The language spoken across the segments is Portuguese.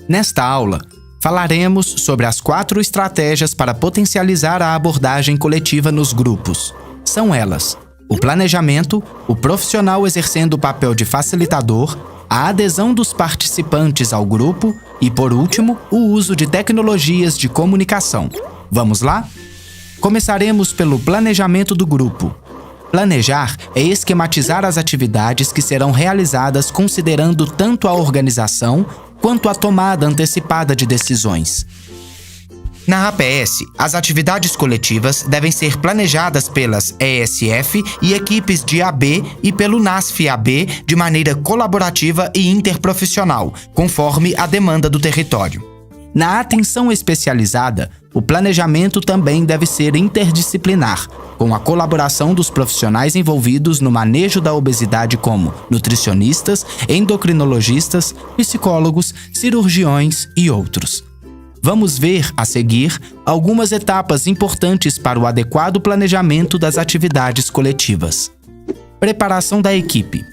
Nesta aula, falaremos sobre as 4 estratégias para potencializar a abordagem coletiva nos grupos. São elas: o planejamento, o profissional exercendo o papel de facilitador, a adesão dos participantes ao grupo e, por último, o uso de tecnologias de comunicação. Vamos lá? Começaremos pelo planejamento do grupo. Planejar é esquematizar as atividades que serão realizadas considerando tanto a organização quanto a tomada antecipada de decisões. Na APS, as atividades coletivas devem ser planejadas pelas ESF e equipes de AB e pelo NASF-AB de maneira colaborativa e interprofissional, conforme a demanda do território. Na atenção especializada, o planejamento também deve ser interdisciplinar, com a colaboração dos profissionais envolvidos no manejo da obesidade como nutricionistas, endocrinologistas, psicólogos, cirurgiões e outros. Vamos ver, a seguir, algumas etapas importantes para o adequado planejamento das atividades coletivas. Preparação da equipe.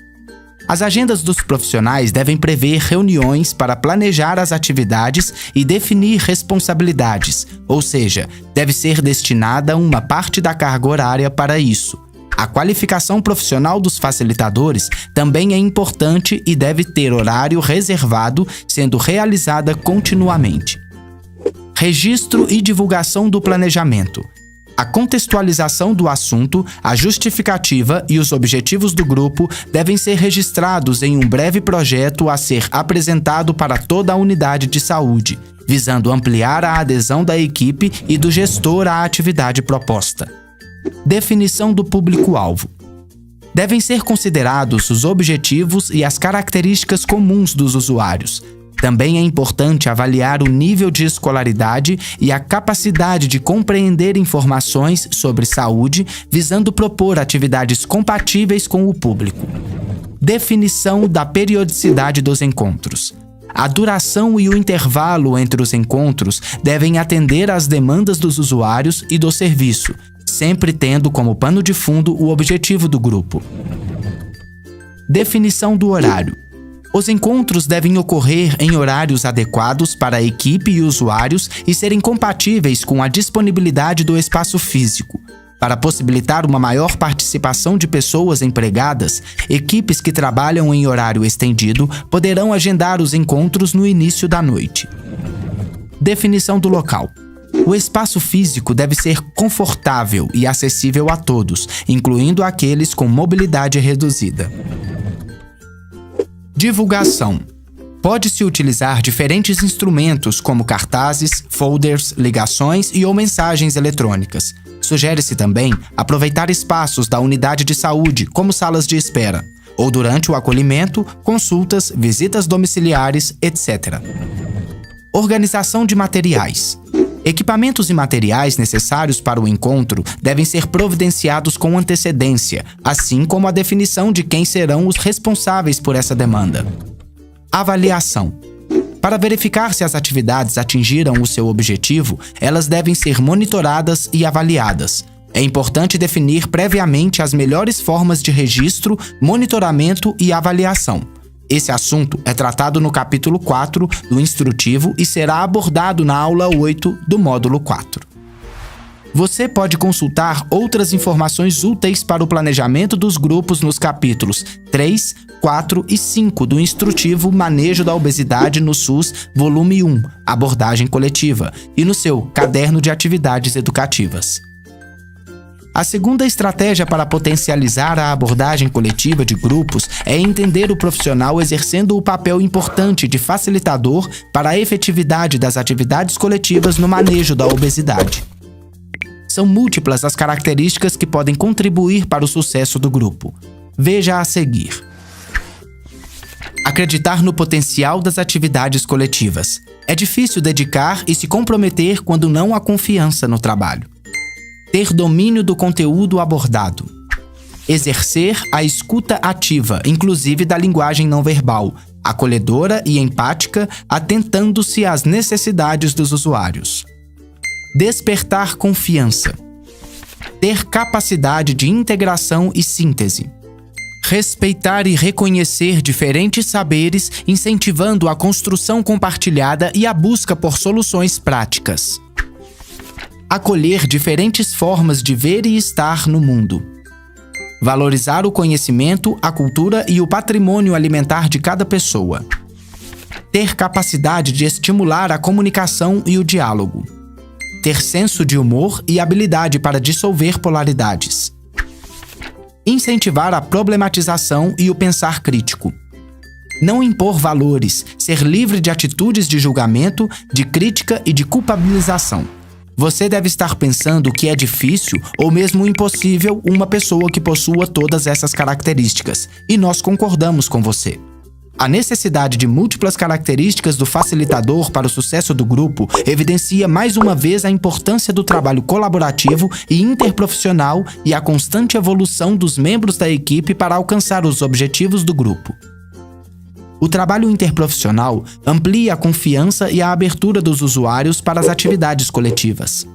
As agendas dos profissionais devem prever reuniões para planejar as atividades e definir responsabilidades, ou seja, deve ser destinada uma parte da carga horária para isso. A qualificação profissional dos facilitadores também é importante e deve ter horário reservado, sendo realizada continuamente. Registro e divulgação do planejamento. A contextualização do assunto, a justificativa e os objetivos do grupo devem ser registrados em um breve projeto a ser apresentado para toda a unidade de saúde, visando ampliar a adesão da equipe e do gestor à atividade proposta. Definição do público-alvo. Devem ser considerados os objetivos e as características comuns dos usuários. Também é importante avaliar o nível de escolaridade e a capacidade de compreender informações sobre saúde, visando propor atividades compatíveis com o público. Definição da periodicidade dos encontros. A duração e o intervalo entre os encontros devem atender às demandas dos usuários e do serviço, sempre tendo como pano de fundo o objetivo do grupo. Definição do horário. Os encontros devem ocorrer em horários adequados para a equipe e usuários e serem compatíveis com a disponibilidade do espaço físico. Para possibilitar uma maior participação de pessoas empregadas, equipes que trabalham em horário estendido poderão agendar os encontros no início da noite. Definição do local. O espaço físico deve ser confortável e acessível a todos, incluindo aqueles com mobilidade reduzida. Divulgação. Pode-se utilizar diferentes instrumentos como cartazes, folders, ligações e/ou mensagens eletrônicas. Sugere-se também aproveitar espaços da unidade de saúde, como salas de espera, ou durante o acolhimento, consultas, visitas domiciliares, etc. Organização de materiais. Equipamentos e materiais necessários para o encontro devem ser providenciados com antecedência, assim como a definição de quem serão os responsáveis por essa demanda. Avaliação. Para verificar se as atividades atingiram o seu objetivo, elas devem ser monitoradas e avaliadas. É importante definir previamente as melhores formas de registro, monitoramento e avaliação. Esse assunto é tratado no capítulo 4 do instrutivo e será abordado na aula 8 do módulo 4. Você pode consultar outras informações úteis para o planejamento dos grupos nos capítulos 3, 4 e 5 do instrutivo Manejo da Obesidade no SUS, volume 1, Abordagem Coletiva, e no seu Caderno de Atividades Educativas. A segunda estratégia para potencializar a abordagem coletiva de grupos é entender o profissional exercendo o papel importante de facilitador para a efetividade das atividades coletivas no manejo da obesidade. São múltiplas as características que podem contribuir para o sucesso do grupo. Veja a seguir. Acreditar no potencial das atividades coletivas. É difícil dedicar e se comprometer quando não há confiança no trabalho. Ter domínio do conteúdo abordado. Exercer a escuta ativa, inclusive da linguagem não verbal, acolhedora e empática, atentando-se às necessidades dos usuários. Despertar confiança. Ter capacidade de integração e síntese. Respeitar e reconhecer diferentes saberes, incentivando a construção compartilhada e a busca por soluções práticas. Acolher diferentes formas de ver e estar no mundo. Valorizar o conhecimento, a cultura e o patrimônio alimentar de cada pessoa. Ter capacidade de estimular a comunicação e o diálogo. Ter senso de humor e habilidade para dissolver polaridades. Incentivar a problematização e o pensar crítico. Não impor valores, ser livre de atitudes de julgamento, de crítica e de culpabilização. Você deve estar pensando que é difícil ou mesmo impossível uma pessoa que possua todas essas características, e nós concordamos com você. A necessidade de múltiplas características do facilitador para o sucesso do grupo evidencia mais uma vez a importância do trabalho colaborativo e interprofissional e a constante evolução dos membros da equipe para alcançar os objetivos do grupo. O trabalho interprofissional amplia a confiança e a abertura dos usuários para as atividades coletivas.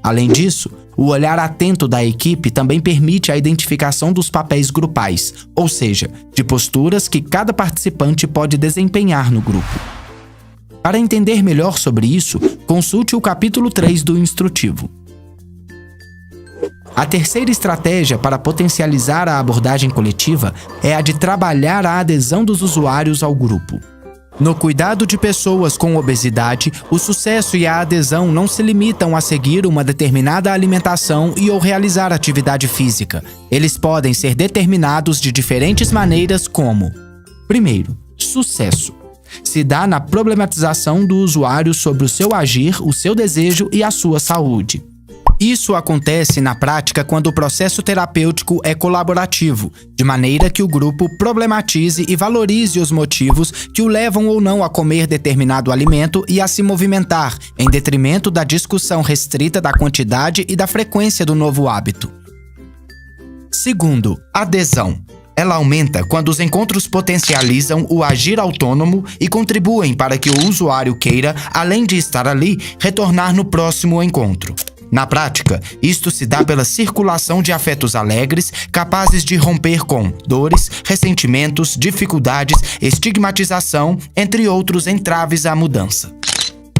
Além disso, o olhar atento da equipe também permite a identificação dos papéis grupais, ou seja, de posturas que cada participante pode desempenhar no grupo. Para entender melhor sobre isso, consulte o capítulo 3 do instrutivo. A terceira estratégia para potencializar a abordagem coletiva é a de trabalhar a adesão dos usuários ao grupo. No cuidado de pessoas com obesidade, o sucesso e a adesão não se limitam a seguir uma determinada alimentação e ou realizar atividade física. Eles podem ser determinados de diferentes maneiras como: primeiro, sucesso. Se dá na problematização do usuário sobre o seu agir, o seu desejo e a sua saúde. Isso acontece na prática quando o processo terapêutico é colaborativo, de maneira que o grupo problematize e valorize os motivos que o levam ou não a comer determinado alimento e a se movimentar, em detrimento da discussão restrita da quantidade e da frequência do novo hábito. Segundo, adesão. Ela aumenta quando os encontros potencializam o agir autônomo e contribuem para que o usuário queira, além de estar ali, retornar no próximo encontro. Na prática, isto se dá pela circulação de afetos alegres, capazes de romper com dores, ressentimentos, dificuldades, estigmatização, entre outros entraves à mudança.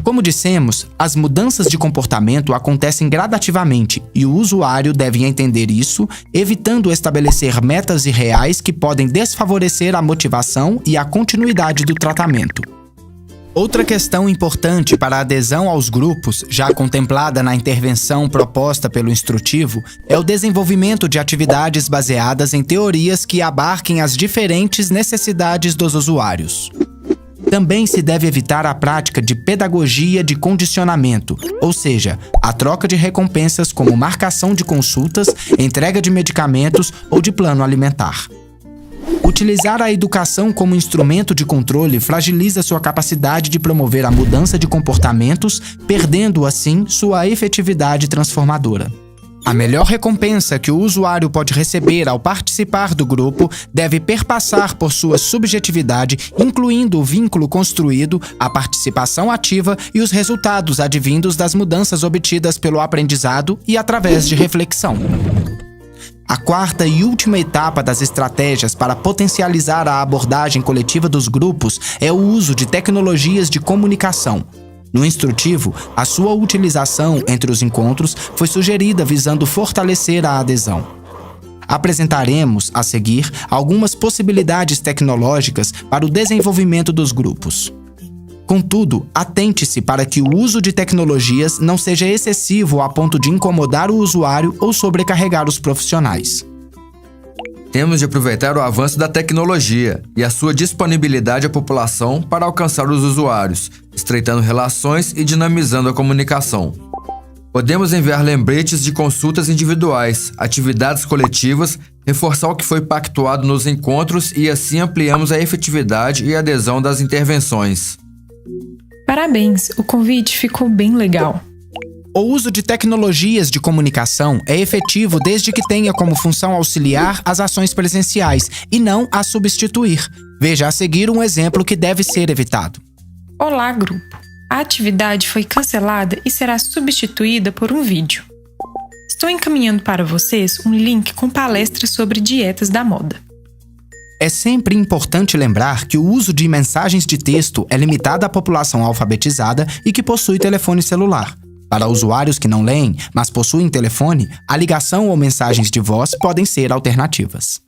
Como dissemos, as mudanças de comportamento acontecem gradativamente e o usuário deve entender isso, evitando estabelecer metas irreais que podem desfavorecer a motivação e a continuidade do tratamento. Outra questão importante para a adesão aos grupos, já contemplada na intervenção proposta pelo instrutivo, é o desenvolvimento de atividades baseadas em teorias que abarquem as diferentes necessidades dos usuários. Também se deve evitar a prática de pedagogia de condicionamento, ou seja, a troca de recompensas como marcação de consultas, entrega de medicamentos ou de plano alimentar. Utilizar a educação como instrumento de controle fragiliza sua capacidade de promover a mudança de comportamentos, perdendo assim sua efetividade transformadora. A melhor recompensa que o usuário pode receber ao participar do grupo deve perpassar por sua subjetividade, incluindo o vínculo construído, a participação ativa e os resultados advindos das mudanças obtidas pelo aprendizado e através de reflexão. A quarta e última etapa das estratégias para potencializar a abordagem coletiva dos grupos é o uso de tecnologias de comunicação. No instrutivo, a sua utilização entre os encontros foi sugerida visando fortalecer a adesão. Apresentaremos, a seguir, algumas possibilidades tecnológicas para o desenvolvimento dos grupos. Contudo, atente-se para que o uso de tecnologias não seja excessivo a ponto de incomodar o usuário ou sobrecarregar os profissionais. Temos de aproveitar o avanço da tecnologia e a sua disponibilidade à população para alcançar os usuários, estreitando relações e dinamizando a comunicação. Podemos enviar lembretes de consultas individuais, atividades coletivas, reforçar o que foi pactuado nos encontros e assim ampliamos a efetividade e adesão das intervenções. Parabéns, o convite ficou bem legal. O uso de tecnologias de comunicação é efetivo desde que tenha como função auxiliar as ações presenciais e não as substituir. Veja a seguir um exemplo que deve ser evitado. Olá, grupo. A atividade foi cancelada e será substituída por um vídeo. Estou encaminhando para vocês um link com palestras sobre dietas da moda. É sempre importante lembrar que o uso de mensagens de texto é limitado à população alfabetizada e que possui telefone celular. Para usuários que não leem, mas possuem telefone, a ligação ou mensagens de voz podem ser alternativas.